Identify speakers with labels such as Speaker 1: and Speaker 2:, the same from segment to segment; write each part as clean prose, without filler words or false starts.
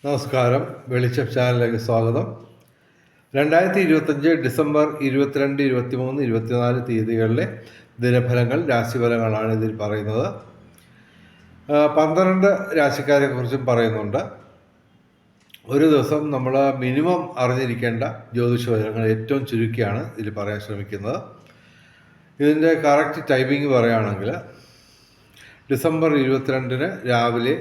Speaker 1: നമസ്കാരം. വെളിച്ചം ചാനലിലേക്ക് സ്വാഗതം. 2025 ഡിസംബർ 22, 23, 24 തീയതികളിലെ ദിനഫലങ്ങൾ, രാശിഫലങ്ങളാണ് ഇതിൽ പറയുന്നത്. 12 രാശിക്കാരെക്കുറിച്ചും പറയുന്നുണ്ട്. ഒരു ദിവസം നമ്മൾ മിനിമം അറിഞ്ഞിരിക്കേണ്ട ജ്യോതിഷഫലങ്ങൾ ഏറ്റവും ചുരുക്കിയാണ് ഇതിൽ പറയാൻ ശ്രമിക്കുന്നത്. ഇതിൻ്റെ കറക്റ്റ് ടൈമിംഗ് പറയുകയാണെങ്കിൽ ഡിസംബർ 22 രാവിലെ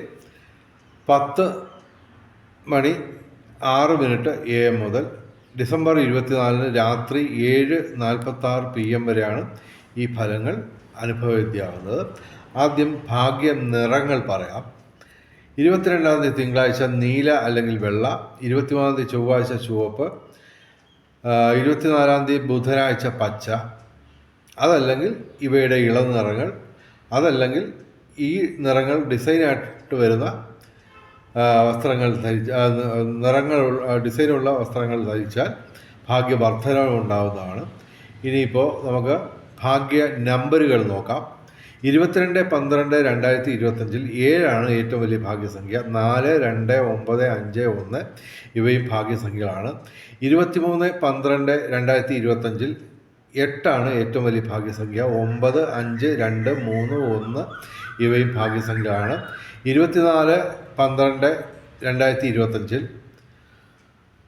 Speaker 1: 10:06 AM മുതൽ ഡിസംബർ 24 രാത്രി 7:46 PM വരെയാണ് ഈ ഫലങ്ങൾ അനുഭവവേദ്യമാകുന്നത്. ആദ്യം ഭാഗ്യ നിറങ്ങൾ പറയാം. 22-ാം തീയതി തിങ്കളാഴ്ച നീല അല്ലെങ്കിൽ വെള്ള, 23-ാം തീയതി ചൊവ്വാഴ്ച ചുവപ്പ്, 24-ാം തീയതി ബുധനാഴ്ച പച്ച, അതല്ലെങ്കിൽ ഇവയുടെ ഇളം നിറങ്ങൾ, അതല്ലെങ്കിൽ ഈ നിറങ്ങൾ ഡിസൈനായിട്ട് വരുന്ന വസ്ത്രങ്ങൾ ഡിസൈനുള്ള വസ്ത്രങ്ങൾ ധരിച്ചാൽ ഭാഗ്യവർദ്ധനവ് ഉണ്ടാകുന്നതാണ്. ഇനിയിപ്പോൾ നമുക്ക് ഭാഗ്യ നമ്പറുകൾ നോക്കാം. 22-12-2025 7 ഏറ്റവും വലിയ ഭാഗ്യസംഖ്യ. 4, 2, 9, 5, 1 ഇവയും ഭാഗ്യസംഖ്യകളാണ്. 23-12-2025 8 ഏറ്റവും വലിയ ഭാഗ്യസംഖ്യ. 9, 5, 2, 3, 1 ഇവയും ഭാഗ്യസംഖ്യകളാണ്. 24-12-2025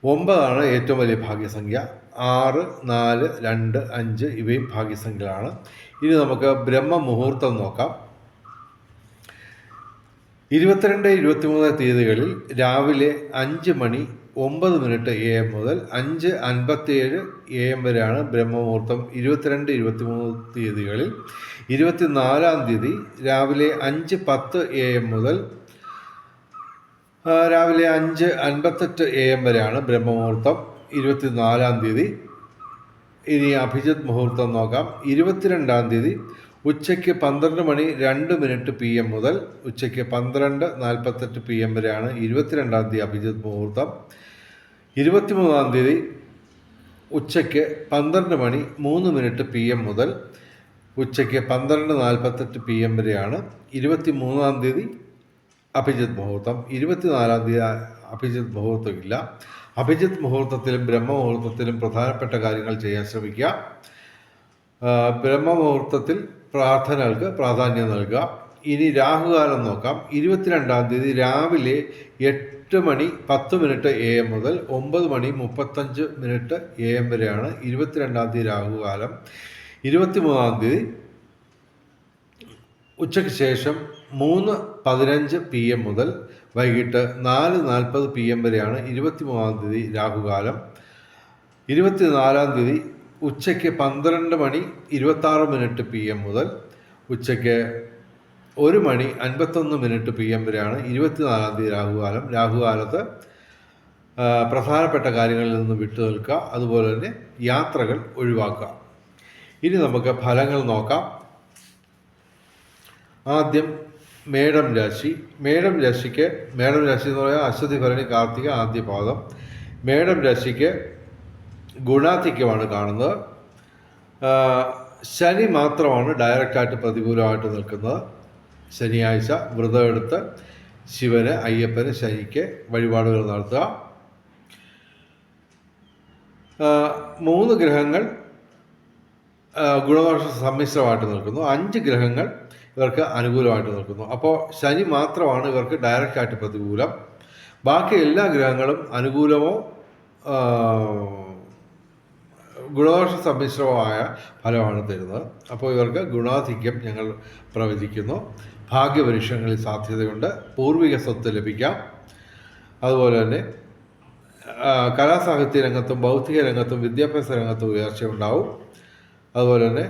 Speaker 1: 9 ഏറ്റവും വലിയ ഭാഗ്യസംഖ്യ. 6, 4, 2, 5 ഇവയും ഭാഗ്യസംഖ്യകളാണ്. ഇനി നമുക്ക് ബ്രഹ്മമുഹൂർത്തം നോക്കാം. 22-23 തീയതികളിൽ രാവിലെ 5:09 AM മുതൽ 5:57 AM വരെയാണ് ബ്രഹ്മമുഹൂർത്തം. 22-23 തീയതികളിൽ 24-ാം തീയതി രാവിലെ 5:10 AM മുതൽ രാവിലെ 5:58 AM വരെയാണ് ബ്രഹ്മമുഹൂർത്തം 24-ാം തീയതി. ഇനി അഭിജിത്ത് മുഹൂർത്തം നോക്കാം. 22-ാം തീയതി ഉച്ചയ്ക്ക് 12:02 PM മുതൽ ഉച്ചയ്ക്ക് 12:48 PM വരെയാണ് 22-ാം തീയതി അഭിജിത്ത് മുഹൂർത്തം. 23-ാം തീയതി ഉച്ചയ്ക്ക് 12:03 PM മുതൽ ഉച്ചയ്ക്ക് 12:48 PM വരെയാണ് 23-ാം തീയതി അഭിജിത്ത് മുഹൂർത്തം. 24-ാം തീയതി അഭിജിത്ത് മുഹൂർത്തമില്ല. അഭിജിത്ത് മുഹൂർത്തത്തിലും ബ്രഹ്മമുഹൂർത്തത്തിലും പ്രധാനപ്പെട്ട കാര്യങ്ങൾ ചെയ്യാൻ ശ്രമിക്കുക. ബ്രഹ്മമുഹൂർത്തത്തിൽ പ്രാർത്ഥനകൾക്ക് പ്രാധാന്യം നൽകുക. ഇനി രാഹുകാലം നോക്കാം. 22-ാം തീയതി രാവിലെ 8:10 AM മുതൽ 9:35 AM വരെയാണ് 22-ാം തീയതി രാഹുകാലം. 23-ാം തീയതി ഉച്ചയ്ക്ക് ശേഷം 3:15 PM മുതൽ വൈകിട്ട് 4:40 PM വരെയാണ് 23-ാം തീയതി രാഹുകാലം. 24-ാം തീയതി ഉച്ചയ്ക്ക് 12:26 PM മുതൽ ഉച്ചയ്ക്ക് 1:51 PM വരെയാണ് 24-ാം തീയതി രാഹുകാലം. രാഹുകാലത്ത് പ്രധാനപ്പെട്ട കാര്യങ്ങളിൽ നിന്ന് വിട്ടു നിൽക്കുക, അതുപോലെ തന്നെ യാത്രകൾ ഒഴിവാക്കുക. ഇനി നമുക്ക് ഫലങ്ങൾ നോക്കാം. ആദ്യം മേടം രാശി. മേടം രാശി എന്ന് പറയാൻ അശ്വതി, ഭരണി, കാർത്തിക ആദ്യ പാദം. മേടം രാശിക്ക് ഗുണാധിക്യമാണ് കാണുന്നത്. ശനി മാത്രമാണ് ഡയറക്റ്റായിട്ട് പ്രതികൂലമായിട്ട് നിൽക്കുന്നത്. ശനിയാഴ്ച വ്രതമെടുത്ത് ശിവന്, അയ്യപ്പന്, ശനിക്ക് വഴിപാടുകൾ നടത്തുക. 3 ഗ്രഹങ്ങൾ ഗുണദോഷ സമ്മിശ്രമായിട്ട് നിൽക്കുന്നു. 5 ഗ്രഹങ്ങൾ ഇവർക്ക് അനുകൂലമായിട്ട് നിൽക്കുന്നു. അപ്പോൾ ശനി മാത്രമാണ് ഇവർക്ക് ഡയറക്റ്റായിട്ട് പ്രതികൂലം. ബാക്കി എല്ലാ ഗ്രഹങ്ങളും അനുകൂലമോ ഗുണദോഷ സമ്മിശ്രമായ ഫലമാണ് തരുന്നത്. അപ്പോൾ ഇവർക്ക് ഗുണാധിക്യം ഞങ്ങൾ പ്രവചിക്കുന്നു. ഭാഗ്യപരീക്ഷണങ്ങളിൽ സാധ്യതയുണ്ട്. പൂർവിക സ്വത്ത് ലഭിക്കാം. അതുപോലെ തന്നെ കലാസാഹിത്യ രംഗത്തും ബൗദ്ധിക രംഗത്തും വിദ്യാഭ്യാസ രംഗത്തും ഉയർച്ചയുണ്ടാവും. അതുപോലെ തന്നെ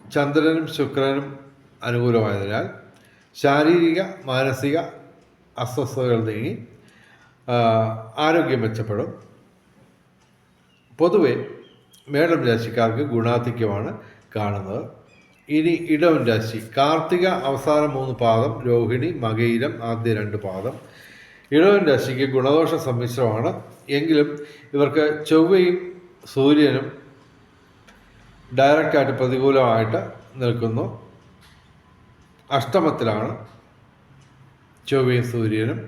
Speaker 1: ചന്ദ്രനും ശുക്രനും അനുകൂലമായതിനാൽ ശാരീരിക മാനസിക അസ്വസ്ഥതകൾ നീങ്ങി ആരോഗ്യം മെച്ചപ്പെടും. പൊതുവെ മേടം രാശിക്കാർക്ക് ഗുണാധിക്യമാണ് കാണുന്നത്. ഇനി ഇടവൻ രാശി. കാർത്തിക അവസാന 3 പാദം, രോഹിണി, മകയിരം ആദ്യ 2 പാദം. ഇടവൻ രാശിക്ക് ഗുണദോഷ സമ്മിശ്രമാണ്. എങ്കിലും ഇവർക്ക് ചൊവ്വയും സൂര്യനും ഡയറക്റ്റായിട്ട് പ്രതികൂലമായിട്ട് നിൽക്കുന്നു. അഷ്ടമത്തിലാണ് ചൊവ്വയും സൂര്യനും.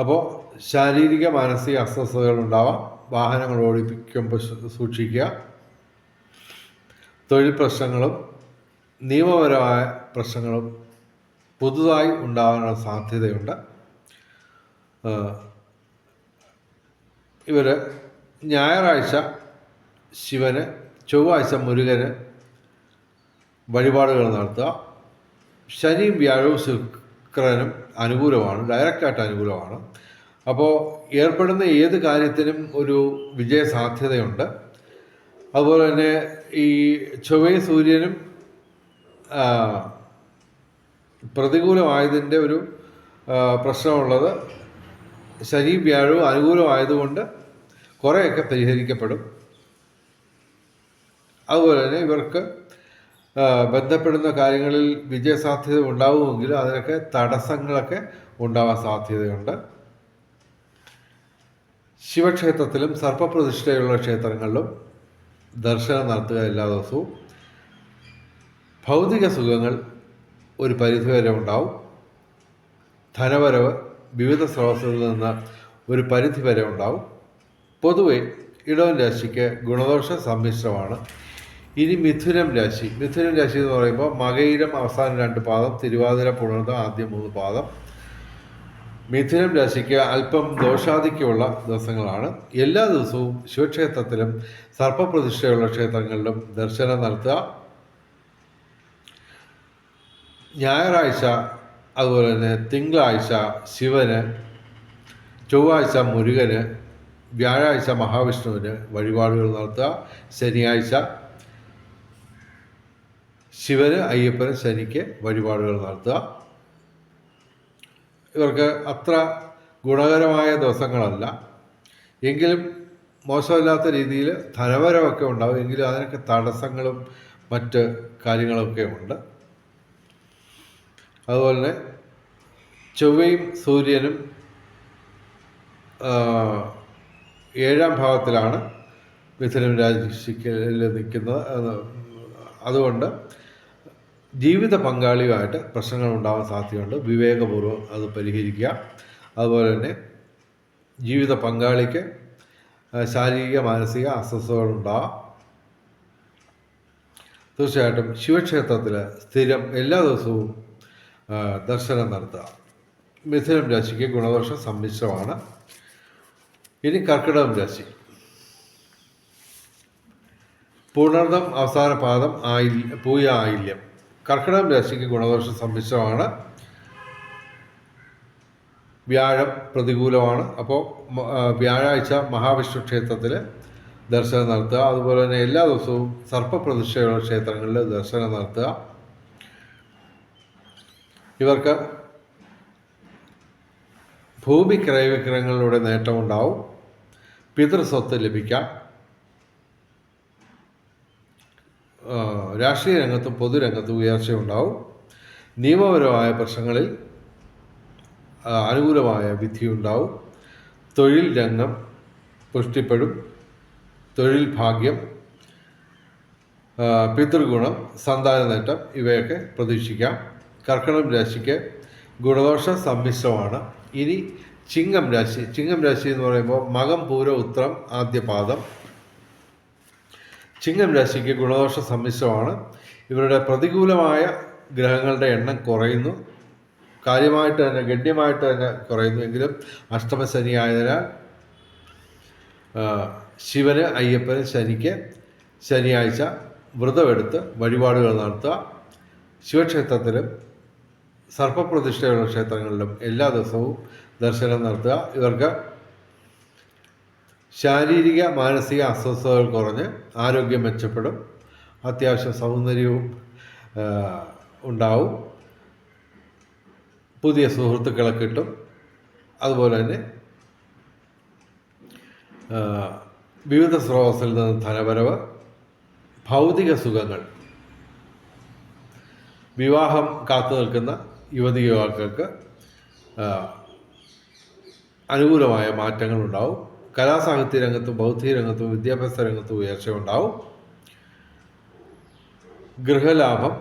Speaker 1: അപ്പോൾ ശാരീരിക മാനസിക അസ്വസ്ഥതകൾ ഉണ്ടാവാം. വാഹനങ്ങൾ ഓടിപ്പിക്കുമ്പോൾ സൂക്ഷിക്കുക. തൊഴിൽ പ്രശ്നങ്ങളും നിയമപരമായ പ്രശ്നങ്ങളും പുതുതായി ഉണ്ടാകാനുള്ള സാധ്യതയുണ്ട്. ഇവർ ഞായറാഴ്ച ശിവന്, ചൊവ്വാഴ്ച മുരുകന് വഴിപാടുകൾ നടത്തുക. ശനിയും വ്യാഴവും ശുക്രനും അനുകൂലമാണ്, ഡയറക്റ്റായിട്ട് അനുകൂലമാണ്. അപ്പോൾ ഏർപ്പെടുന്ന ഏത് കാര്യത്തിനും ഒരു വിജയ സാധ്യതയുണ്ട്. അതുപോലെ തന്നെ ഈ ചൊവ്വയും സൂര്യനും പ്രതികൂലമായതിൻ്റെ ഒരു പ്രശ്നമുള്ളത് ശനി വ്യാഴവും അനുകൂലമായതുകൊണ്ട് കുറേയൊക്കെ പരിഹരിക്കപ്പെടും. അതുപോലെ തന്നെ ഇവർക്ക് ബന്ധപ്പെടുന്ന കാര്യങ്ങളിൽ വിജയസാധ്യത ഉണ്ടാവുമെങ്കിലും അതിനൊക്കെ തടസ്സങ്ങളൊക്കെ ഉണ്ടാവാൻ സാധ്യതയുണ്ട്. ശിവക്ഷേത്രത്തിലും സർപ്പപ്രതിഷ്ഠയുള്ള ക്ഷേത്രങ്ങളിലും ദർശനം നടത്തുക എല്ലാ ദിവസവും. ഭൗതിക സുഖങ്ങൾ ഒരു പരിധിവരെ ഉണ്ടാവും. ധനവരവ് വിവിധ സ്രോതസ്സുകളിൽ നിന്ന് ഒരു പരിധിവരെ ഉണ്ടാവും. പൊതുവെ ഇടവൻ രാശിക്ക് ഗുണദോഷ സമ്മിശ്രമാണ്. ഇനി മിഥുനം രാശി എന്ന് പറയുമ്പോൾ മകയിരം അവസാന 2 പാദം, തിരുവാതിര പുണർദം ആദ്യം 3 പാദം. മിഥുനം രാശിക്ക് അല്പം ദോഷാധിക്യമുള്ള ദിവസങ്ങളാണ്. എല്ലാ ദിവസവും ശിവക്ഷേത്രത്തിലും സർപ്പപ്രതിഷ്ഠയുള്ള ക്ഷേത്രങ്ങളിലും ദർശനം നടത്തുക. ഞായറാഴ്ച, അതുപോലെ തന്നെ തിങ്കളാഴ്ച ശിവന്, ചൊവ്വാഴ്ച മുരുകന്, വ്യാഴാഴ്ച മഹാവിഷ്ണുവിന് വഴിപാടുകൾ നടത്തുക. ശനിയാഴ്ച ശിവന്, അയ്യപ്പന്, ശനിക്ക് വഴിപാടുകൾ നടത്തുക. ഇവർക്ക് അത്ര ഗുണകരമായ ദിവസങ്ങളല്ല, എങ്കിലും മോശമില്ലാത്ത രീതിയിൽ ധനവരവൊക്കെ ഉണ്ടാകും. എങ്കിലും അതിനൊക്കെ തടസ്സങ്ങളും മറ്റ് കാര്യങ്ങളൊക്കെ ഉണ്ട്. അതുപോലെ തന്നെ ചൊവ്വയും സൂര്യനും 7ാം ഭാവത്തിലാണ് മിഥുനം രാശിക്ക് നിൽക്കുന്നത്. അതുകൊണ്ട് ജീവിത പങ്കാളിയുമായിട്ട് പ്രശ്നങ്ങൾ ഉണ്ടാകാൻ സാധ്യതയുണ്ട്. വിവേകപൂർവ്വം അത് പരിഹരിക്കുക. അതുപോലെ തന്നെ ജീവിത പങ്കാളിക്ക് ശാരീരിക മാനസിക അസ്വസ്ഥതകളുണ്ടാകാം. തീർച്ചയായിട്ടും ശിവക്ഷേത്രത്തിൽ സ്ഥിരം എല്ലാ ദിവസവും ദർശനം നടത്തുക. മിഥുനം രാശിക്ക് ഗുണദോഷ സമ്മിശ്രമാണ്. ഇനി കർക്കിടകം രാശി. പുണർദം അവസാന പാദം, പൂയ ആയില്യം. കർക്കിടകം രാശിക്ക് ഗുണദോഷ സമ്മിശ്രമാണ്. വ്യാഴം പ്രതികൂലമാണ്. അപ്പോൾ വ്യാഴാഴ്ച മഹാവിഷ്ണു ക്ഷേത്രത്തിൽ ദർശനം നടത്തുക. അതുപോലെ തന്നെ എല്ലാ ദിവസവും സർപ്പപ്രതിഷ്ഠയുള്ള ക്ഷേത്രങ്ങളിൽ ദർശനം നടത്തുക. ഇവർക്ക് ഭൂമി ക്രയവിക്രയങ്ങളിലൂടെ നേട്ടമുണ്ടാവും. പിതൃസ്വത്ത് ലഭിക്കാം. രാഷ്ട്രീയ രംഗത്തും പൊതുരംഗത്തും ഉയർച്ചയുണ്ടാവും. നിയമപരമായ പ്രശ്നങ്ങളിൽ അനുകൂലമായ വിധിയുണ്ടാവും. തൊഴിൽ രംഗം പുഷ്ടിപ്പെടും. തൊഴിൽ ഭാഗ്യം, പിതൃഗുണം, സന്താന നേട്ടം ഇവയൊക്കെ പ്രതീക്ഷിക്കാം. കർക്കിടകം രാശിക്ക് ഗുണദോഷ സമ്മിശ്രമാണ്. ഇനി ചിങ്ങം രാശി എന്ന് പറയുമ്പോൾ മകം, പൂരം, ഉത്രം ആദ്യ പാദം. ചിങ്ങം രാശിക്ക് ഗുണദോഷ സമ്മിശ്രമാണ്. ഇവരുടെ പ്രതികൂലമായ ഗ്രഹങ്ങളുടെ എണ്ണം കുറയുന്നു. കാര്യമായിട്ട് തന്നെ, ഗണ്യമായിട്ട് തന്നെ കുറയുന്നു. എങ്കിലും അഷ്ടമശനി ആയതിനാൽ ശിവന്, അയ്യപ്പന്, ശനിക്ക് ശനിയാഴ്ച വ്രതമെടുത്ത് വഴിപാടുകൾ നടത്തുക. ശിവക്ഷേത്രത്തിലും സർപ്പപ്രതിഷ്ഠയുള്ള ക്ഷേത്രങ്ങളിലും എല്ലാ ദിവസവും ദർശനം നടത്തുക. ഇവർക്ക് ശാരീരിക മാനസിക അസ്വസ്ഥതകൾ കുറഞ്ഞ് ആരോഗ്യം മെച്ചപ്പെടും. അത്യാവശ്യം സൗന്ദര്യവും ഉണ്ടാവും. പുതിയ സുഹൃത്തുക്കളെ കിട്ടും. അതുപോലെ തന്നെ വിവിധ സ്രോതസ്സിൽ നിന്ന് ധനവരവ്, ഭൗതിക സുഖങ്ങൾ, വിവാഹം കാത്തു നിൽക്കുന്ന യുവതി യുവാക്കൾക്ക് അനുകൂലമായ മാറ്റങ്ങൾ ഉണ്ടാവും. കലാസാഹിത്യ രംഗത്തും ബൗദ്ധിക രംഗത്തും വിദ്യാഭ്യാസ രംഗത്തും ഉയർച്ച ഉണ്ടാവും. ഗൃഹലാഭം,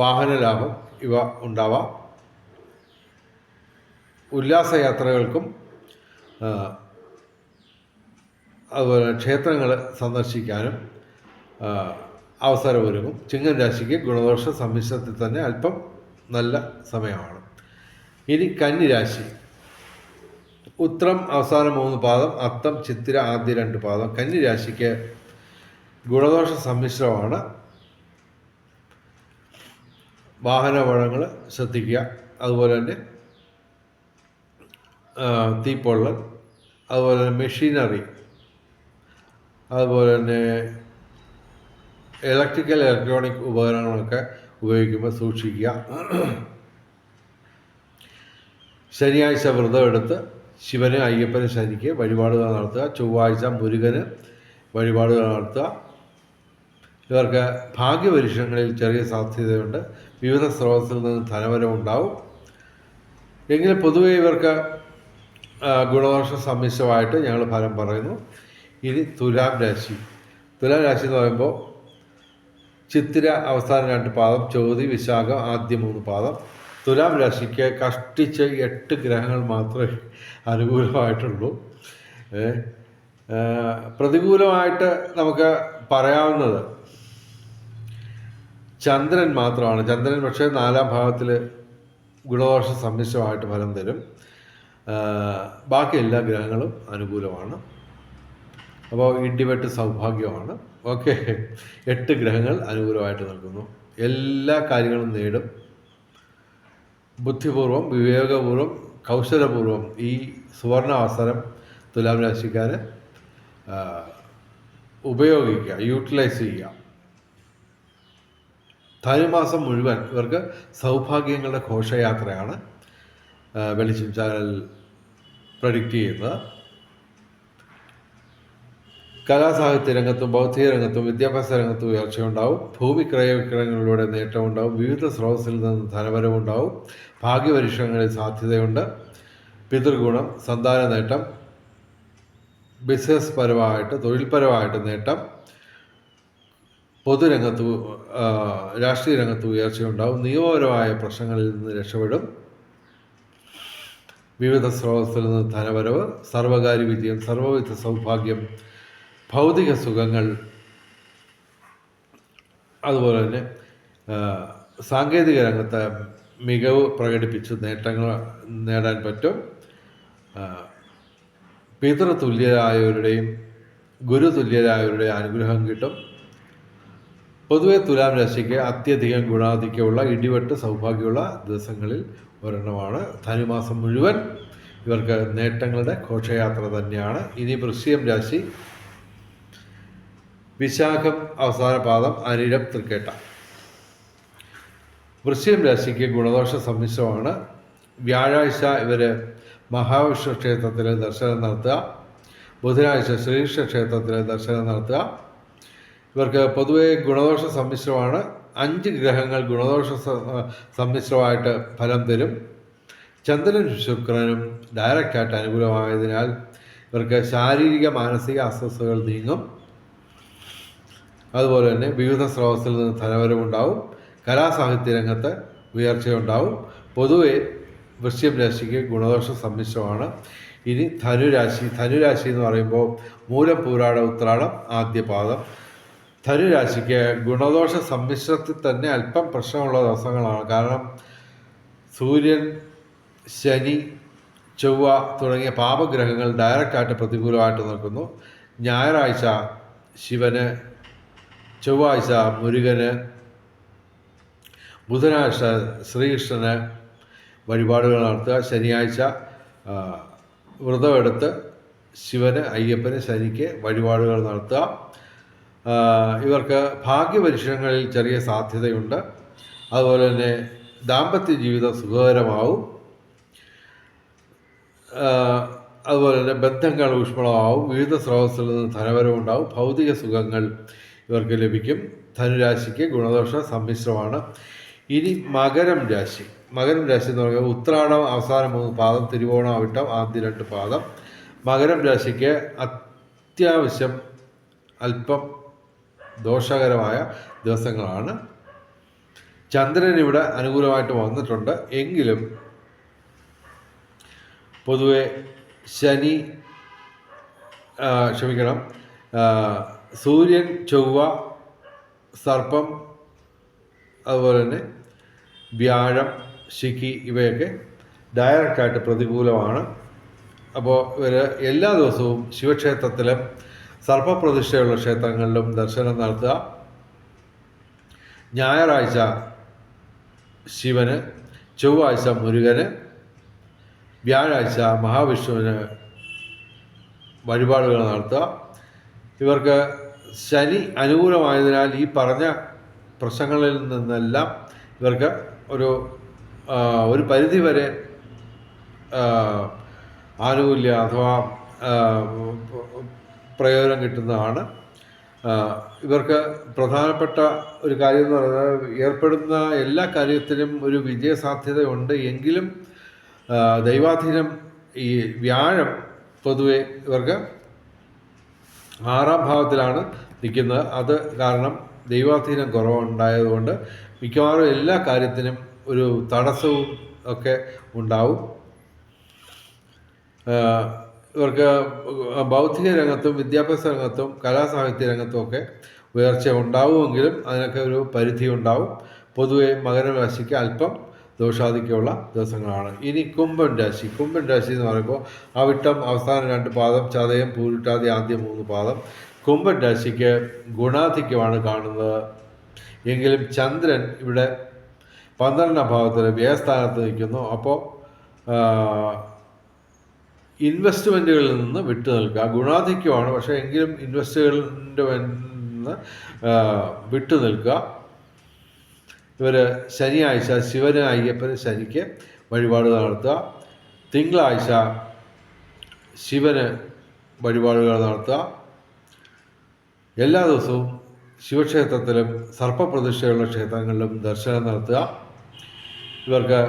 Speaker 1: വാഹനലാഭം ഇവ ഉണ്ടാവാം. ഉല്ലാസയാത്രകൾക്കും അതുപോലെ ക്ഷേത്രങ്ങൾ സന്ദർശിക്കാനും അവസരമൊരുങ്ങും. ചിങ്ങം രാശിക്ക് ഗുണദോഷ സമ്മിശ്രത്തിൽ തന്നെ അല്പം നല്ല സമയമാണ്. ഇനി കന്നി രാശി. ഉത്രം അവസാന 3 പാദം, അത്തം ചിത്തിര ആദ്യ 2 പാദം. കന്നി രാശിക്ക് ഗുണദോഷ സമ്മിശ്രമാണ്. വാഹനാപകടങ്ങൾ ശ്രദ്ധിക്കുക. അതുപോലെ തന്നെ തീപ്പൊള്ളൽ, അതുപോലെ തന്നെ മെഷീനറി, അതുപോലെ തന്നെ ഇലക്ട്രോണിക് ഉപകരണങ്ങളൊക്കെ ഉപയോഗിക്കുമ്പോൾ സൂക്ഷിക്കുക. ശനിയാഴ്ച വ്രതമെടുത്ത് ശിവന്, അയ്യപ്പന്, ശനിക്ക് വഴിപാടുകൾ നടത്തുക. ചൊവ്വാഴ്ച മുരുകന് വഴിപാടുകൾ നടത്തുക. ഇവർക്ക് ഭാഗ്യപരീക്ഷണങ്ങളിൽ ചെറിയ സാധ്യതയുണ്ട്. വിവിധ സ്രോതസ്സിൽ നിന്ന് ധനവരവുണ്ടാവും. എങ്കിലും പൊതുവെ ഇവർക്ക് ഗുണദോഷ സമ്മിശ്രമായിട്ട് ഞങ്ങൾ ഫലം പറയുന്നു. ഇനി തുലാം രാശി. തുലാം രാശി എന്ന് പറയുമ്പോൾ ചിത്തിര അവസാന 2 പാദം, ചോതി വിശാഖം ആദ്യ 3 പാദം. തുലാം രാശിക്ക് കഷ്ടിച്ച് 8 ഗ്രഹങ്ങൾ മാത്രമേ അനുകൂലമായിട്ടുള്ളൂ. പ്രതികൂലമായിട്ട് നമുക്ക് പറയാവുന്നത് ചന്ദ്രൻ മാത്രമാണ്. ചന്ദ്രൻ പക്ഷേ 4ാം ഭാവത്തിൽ ഗുണദോഷ സമ്മിശ്രമായിട്ട് ഫലം തരും. ബാക്കി എല്ലാ ഗ്രഹങ്ങളും അനുകൂലമാണ്. അപ്പോൾ ഇടിവെട്ട് സൗഭാഗ്യമാണ്. ഓക്കെ, 8 ഗ്രഹങ്ങൾ അനുകൂലമായിട്ട് നിൽക്കുന്നു. എല്ലാ കാര്യങ്ങളും നേടും. ബുദ്ധിപൂർവം, വിവേകപൂർവം, കൗശലപൂർവം ഈ സുവർണ അവസരം തുലാം രാശിക്കാർ ഉപയോഗിക്കുക, യൂട്ടിലൈസ് ചെയ്യുക. ധനുമാസം മുഴുവൻ ഇവർക്ക് സൗഭാഗ്യങ്ങളുടെ ഘോഷയാത്രയാണ് വെളിച്ചം ചാനൽ പ്രഡിക്റ്റ് ചെയ്യുന്നത്. കലാസാഹിത്യ രംഗത്തും ബൗദ്ധിക രംഗത്തും വിദ്യാഭ്യാസ രംഗത്തും ഉയർച്ചയുണ്ടാവും. ഭൂമി ക്രയവിക്രയങ്ങളിലൂടെ നേട്ടമുണ്ടാവും. വിവിധ സ്രോതസ്സിൽ നിന്ന് ധനവരവുണ്ടാവും. ഭാഗ്യപരീക്ഷണങ്ങളിൽ സാധ്യതയുണ്ട്. പിതൃഗുണം, സന്താന നേട്ടം, ബിസിനസ് പരമായിട്ട്, തൊഴിൽപരമായിട്ട് നേട്ടം, പൊതുരംഗത്ത്, രാഷ്ട്രീയ രംഗത്ത് ഉയർച്ചയുണ്ടാവും. നിയമപരമായ പ്രശ്നങ്ങളിൽ നിന്ന് രക്ഷപ്പെടും. വിവിധ സ്രോതസ്സിൽ നിന്ന് ധനവരവ്, സർവകാര്യ വിജയം, സർവവിധ സൗഭാഗ്യം, ഭൗതിക സുഖങ്ങൾ, അതുപോലെ തന്നെ സാങ്കേതിക രംഗത്ത് മികവ് പ്രകടിപ്പിച്ച് നേട്ടങ്ങൾ നേടാൻ പറ്റും. പിതൃതുല്യരായവരുടെയും ഗുരുതുല്യരായവരുടെയും അനുഗ്രഹം കിട്ടും. പൊതുവെ തുലാം രാശിക്ക് അത്യധികം ഗുണാധിക്യമുള്ള ഇടിവെട്ട് സൗഭാഗ്യമുള്ള ദിവസങ്ങളിൽ ഒരെണ്ണമാണ്. ധനുമാസം മുഴുവൻ ഇവർക്ക് നേട്ടങ്ങളുടെ ഘോഷയാത്ര തന്നെയാണ്. ഇനി വൃശ്ചികം രാശി. വിശാഖം അവസാന പാദം, അനിഴം, തൃക്കേട്ട. വൃശ്ചികം രാശിക്ക് ഗുണദോഷ സമ്മിശ്രമാണ്. വ്യാഴാഴ്ച ഇവർ മഹാവിഷ്ണു ക്ഷേത്രത്തിൽ ദർശനം നടത്തുക. ബുധനാഴ്ച ശ്രീകൃഷ്ണ ക്ഷേത്രത്തിൽ ദർശനം നടത്തുക. ഇവർക്ക് പൊതുവെ ഗുണദോഷ സമ്മിശ്രമാണ്. 5 ഗ്രഹങ്ങൾ ഗുണദോഷ സമ്മിശ്രമായിട്ട് ഫലം തരും. ചന്ദ്രനും ശുക്രനും ഡയറക്റ്റായിട്ട് അനുകൂലമായതിനാൽ ഇവർക്ക് ശാരീരിക മാനസിക അസ്വസ്ഥതകൾ നീങ്ങും. അതുപോലെ തന്നെ വിവിധ സ്രോതസ്സിൽ നിന്ന് ധനവരവുണ്ടാവും. കലാസാഹിത്യ രംഗത്ത് ഉയർച്ചയുണ്ടാവും. പൊതുവെ വൃശ്ചികം രാശിക്ക് ഗുണദോഷ സമ്മിശ്രമാണ്. ഇനി ധനുരാശി. ധനുരാശി എന്ന് പറയുമ്പോൾ മൂലം, പൂരാട, ഉത്രാടം ആദ്യ പാദം. ധനുരാശിക്ക് ഗുണദോഷ സമ്മിശ്രത്തിൽ തന്നെ അല്പം പ്രശ്നമുള്ള ദിവസങ്ങളാണ്. കാരണം സൂര്യൻ, ശനി, ചൊവ്വ തുടങ്ങിയ പാപഗ്രഹങ്ങൾ ഡയറക്റ്റായിട്ട് പ്രതികൂലമായിട്ട് നിൽക്കുന്നു. ഞായറാഴ്ച ശിവന്, ചൊവ്വാഴ്ച മുരുകന്, ബുധനാഴ്ച ശ്രീകൃഷ്ണന് വഴിപാടുകൾ നടത്തുക. ശനിയാഴ്ച വ്രതമെടുത്ത് ശിവന്, അയ്യപ്പന്, ശനിക്ക് വഴിപാടുകൾ നടത്തുക. ഇവർക്ക് ഭാഗ്യപരീക്ഷണങ്ങളിൽ ചെറിയ സാധ്യതയുണ്ട്. അതുപോലെ തന്നെ ദാമ്പത്യ ജീവിതം സുഖകരമാവും. അതുപോലെ തന്നെ ബന്ധങ്ങൾ ഊഷ്മളമാവും. വിവിധ സ്രോതസ്സിൽ നിന്ന് ധനവരവുണ്ടാവും. ഭൗതിക സുഖങ്ങൾ ഇവർക്ക് ലഭിക്കും. ധനുരാശിക്ക് ഗുണദോഷ സമ്മിശ്രമാണ്. ഇനി മകരം രാശി. മകരം രാശി എന്ന് പറയുമ്പോൾ ഉത്രാടം അവസാന 3 പാദം, തിരുവോണം, അവിട്ടം ആദ്യ 2 പാദം. മകരം രാശിക്ക് അത്യാവശ്യം അല്പം ദോഷകരമായ ദിവസങ്ങളാണ്. ചന്ദ്രൻ ഇവിടെ അനുകൂലമായിട്ട് വന്നിട്ടുണ്ട്. എങ്കിലും പൊതുവെ ശനി, ക്ഷമിക്കണം, സൂര്യൻ, ചൊവ്വ, സർപ്പം, അതുപോലെ തന്നെ വ്യാഴം, ശിഖി ഇവയൊക്കെ ഡയറക്റ്റായിട്ട് പ്രതികൂലമാണ്. അപ്പോൾ ഇവർ എല്ലാ ദിവസവും ശിവക്ഷേത്രത്തിലും സർപ്പപ്രതിഷ്ഠയുള്ള ക്ഷേത്രങ്ങളിലും ദർശനം നടത്തുക. ഞായറാഴ്ച ശിവന്, ചൊവ്വാഴ്ച മുരുകന്, വ്യാഴാഴ്ച മഹാവിഷ്ണുവിന് വഴിപാടുകൾ നടത്തുക. ഇവർക്ക് ശനി അനുകൂലമായതിനാൽ ഈ പറഞ്ഞ പ്രശ്നങ്ങളിൽ നിന്നെല്ലാം ഇവർക്ക് ഒരു പരിധിവരെ ആനുകൂല്യ അഥവാ പ്രയോജനം കിട്ടുന്നതാണ്. ഇവർക്ക് പ്രധാനപ്പെട്ട ഒരു കാര്യം എന്ന് പറയുന്നത്, ഏർപ്പെടുന്ന എല്ലാ കാര്യത്തിനും ഒരു വിജയസാധ്യതയുണ്ട് എങ്കിലും ദൈവാധീനം, ഈ വ്യാഴം പൊതുവെ ഇവർക്ക് 6ാം ഭാവത്തിലാണ് നിൽക്കുന്നത്. അത് കാരണം ദൈവാധീനം കുറവുണ്ടായതുകൊണ്ട് മിക്കവാറും എല്ലാ കാര്യത്തിനും ഒരു തടസ്സവും ഒക്കെ ഉണ്ടാവും. ഇവർക്ക് ബൗദ്ധിക രംഗത്തും വിദ്യാഭ്യാസ രംഗത്തും കലാസാഹിത്യ രംഗത്തും ഒക്കെ ഉയർച്ച ഉണ്ടാവുമെങ്കിലും അതിനൊക്കെ ഒരു പരിധി ഉണ്ടാവും. പൊതുവെ മകരരാശിക്ക് അല്പം ദോഷാധിക്യമുള്ള ദിവസങ്ങളാണ്. ഇനി കുംഭൻ രാശി. കുംഭൻ രാശി എന്ന് പറയുമ്പോൾ അവിട്ടം അവസാന 2 പാദം, ചതയം, പൂരിട്ടാതി ആദ്യ 3 പാദം. കുംഭൻ രാശിക്ക് ഗുണാധിക്യമാണ് കാണുന്നത്. എങ്കിലും ചന്ദ്രൻ ഇവിടെ 12ാം ഭാവത്തിൽ വ്യയസ്ഥാനത്ത് നിൽക്കുന്നു. അപ്പോൾ ഇൻവെസ്റ്റ്മെൻറ്റുകളിൽ നിന്ന് വിട്ടു നിൽക്കുക. ഗുണാധിക്യമാണ്, പക്ഷേ എങ്കിലും ഇൻവെസ്റ്റ്മെൻറ്റിൽ നിന്ന് വിട്ടു നിൽക്കുക. ഇവർ ശനിയാഴ്ച ശിവന്, അയ്യപ്പന്, ശനിക്ക് വഴിപാടുകൾ നടത്തുക. തിങ്കളാഴ്ച ശിവന് വഴിപാടുകൾ നടത്തുക. എല്ലാ ദിവസവും ശിവക്ഷേത്രത്തിലും സർപ്പപ്രതിഷ്ഠയുള്ള ക്ഷേത്രങ്ങളിലും ദർശനം നടത്തുക. ഇവർക്ക്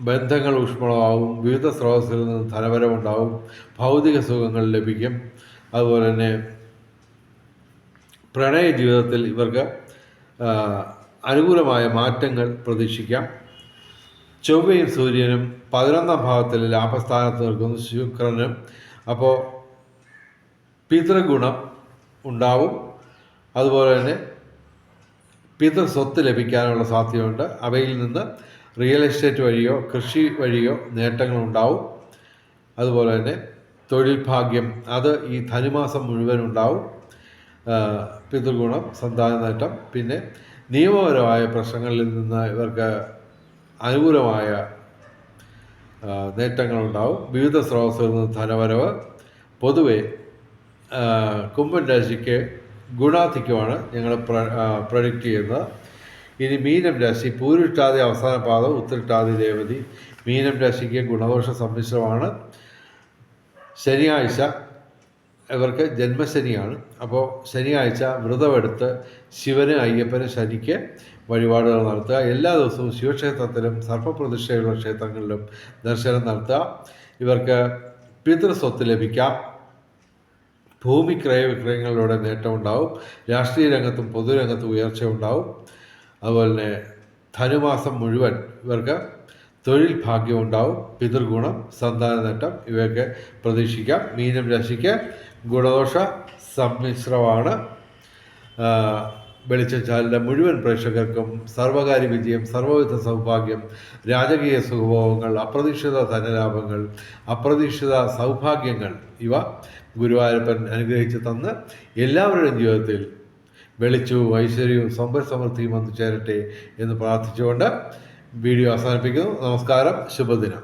Speaker 1: ബന്ധങ്ങൾ ഊഷ്മളമാവും, വിവിധ സ്രോതസ്സിൽ നിന്ന് ധനവരവുണ്ടാവും, ഭൗതിക സുഖങ്ങൾ ലഭിക്കും. അതുപോലെ തന്നെ പ്രണയ ജീവിതത്തിൽ ഇവർക്ക് അനുകൂലമായ മാറ്റങ്ങൾ പ്രതീക്ഷിക്കാം. ചൊവ്വയും സൂര്യനും 11ാം ഭാവത്തിൽ ലാഭസ്ഥാനത്ത് നിൽക്കുന്നു, ശുക്രനും. അപ്പോൾ പിതൃഗുണം ഉണ്ടാവും. അതുപോലെ തന്നെ പിതൃ സ്വത്ത് ലഭിക്കാനുള്ള സാധ്യതയുണ്ട്. അവയിൽ നിന്ന് റിയൽ എസ്റ്റേറ്റ് വഴിയോ കൃഷി വഴിയോ നേട്ടങ്ങളുണ്ടാവും. അതുപോലെ തന്നെ തൊഴിൽ ഭാഗ്യം, അത് ഈ ധനുമാസം മുഴുവൻ ഉണ്ടാവും. പിതൃഗുണം, സന്താന നേട്ടം, പിന്നെ നിയമപരമായ പ്രശ്നങ്ങളിൽ നിന്ന് ഇവർക്ക് അനുകൂലമായ നേട്ടങ്ങളുണ്ടാവും. വിവിധ സ്രോതസ്സുകളിൽ നിന്ന് ധനവരവ്. പൊതുവെ കുംഭൻ രാശിക്ക് ഗുണാധിക്യമാണ് ഞങ്ങൾ പ്രഡിക്റ്റ് ചെയ്യുന്നത്. ഇനി മീനം രാശി. പൂരിട്ടാതി അവസാന പാദം, ഉത്തരട്ടാതി രേവതി. മീനം രാശിക്ക് ഗുണദോഷ സമ്മിശ്രമാണ്. ശനിയാഴ്ച ഇവർക്ക് ജന്മശനിയാണ്. അപ്പോൾ ശനിയാഴ്ച വ്രതമെടുത്ത് ശിവന്, അയ്യപ്പന്, ശനിക്ക് വഴിപാടുകൾ നടത്തുക. എല്ലാ ദിവസവും ശിവക്ഷേത്രത്തിലും സർപ്പപ്രതിഷ്ഠയുള്ള ക്ഷേത്രങ്ങളിലും ദർശനം നടത്തുക. ഇവർക്ക് പിതൃസ്വത്ത് ലഭിക്കാം. ഭൂമി ക്രയവിക്രയങ്ങളിലൂടെ നേട്ടമുണ്ടാവും. രാഷ്ട്രീയ രംഗത്തും പൊതുരംഗത്തും ഉയർച്ച ഉണ്ടാവും. അതുപോലെ തന്നെ ധനുമാസം മുഴുവൻ ഇവർക്ക് തൊഴിൽ ഭാഗ്യമുണ്ടാവും. പിതൃഗുണം, സന്താന നേട്ടം ഇവയൊക്കെ പ്രതീക്ഷിക്കാം. മീനം രാശിക്ക് ഗുണദോഷ സമ്മിശ്രമാണ്. വെളിച്ചം ചാനലിലെ മുഴുവൻ പ്രേക്ഷകർക്കും സർവകാര്യ വിജയം, സർവ്വവിധ സൗഭാഗ്യം, രാജകീയ സുഖഭോഗങ്ങൾ, അപ്രതീക്ഷിത ധനലാഭങ്ങൾ, അപ്രതീക്ഷിത സൗഭാഗ്യങ്ങൾ ഇവ ഗുരുവായൂരപ്പൻ അനുഗ്രഹിച്ച് തന്ന് എല്ലാവരുടെയും ജീവിതത്തിൽ വെളിച്ചവും ഐശ്വര്യവും സമ്പൽ സമൃദ്ധിയും വന്നു ചേരട്ടെ എന്ന് പ്രാർത്ഥിച്ചുകൊണ്ട് വീഡിയോ അവസാനിപ്പിക്കുന്നു. നമസ്കാരം, ശുഭദിനം.